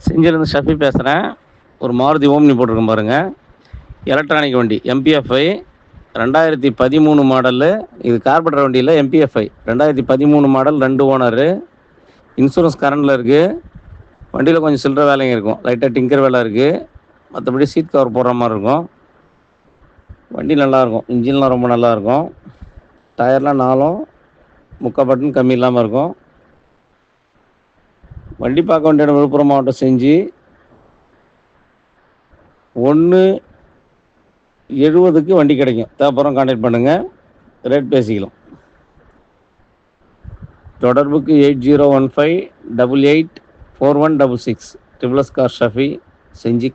செஞ்சிலிருந்து ஷஃபி பேசுகிறேன். ஒரு மாருதி ஓம்னி போட்டிருக்கேன் பாருங்கள். எலக்ட்ரானிக் வண்டி எம்பிஎஃப்ஐ 2013 மாடலு. இது கார்பரேட்டர் வண்டியில் எம்பிஎஃப்ஐ 2013 மாடல், 2 ஓனரு. இன்சூரன்ஸ் கரண்டில் இருக்குது. வண்டியில் கொஞ்சம் சில்லற வேலைங்க இருக்கும், லைட்டாக டிங்கர் வேலை இருக்குது. மற்றபடி சீட் கவர் போடுற மாதிரி இருக்கும். வண்டி நல்லாயிருக்கும், இன்ஜின்லாம் ரொம்ப நல்லாயிருக்கும். டயர்லாம் 4ம் 3/4 பட்டன் கம்மி இல்லாமல் இருக்கும். வண்டி பார்க்க வேண்டிய இடம் விழுப்புரம் மாவட்டம் செஞ்சு 1/70க்கு வண்டி கிடைக்கும். தேவைப்படுறோம் கான்டாக்ட் பண்ணுங்கள், ரேட் பேசிக்கலாம். தொடர்புக்கு 8015884166 ட்ரிபிள்எஸ் கார் ஷஃபி செஞ்சி.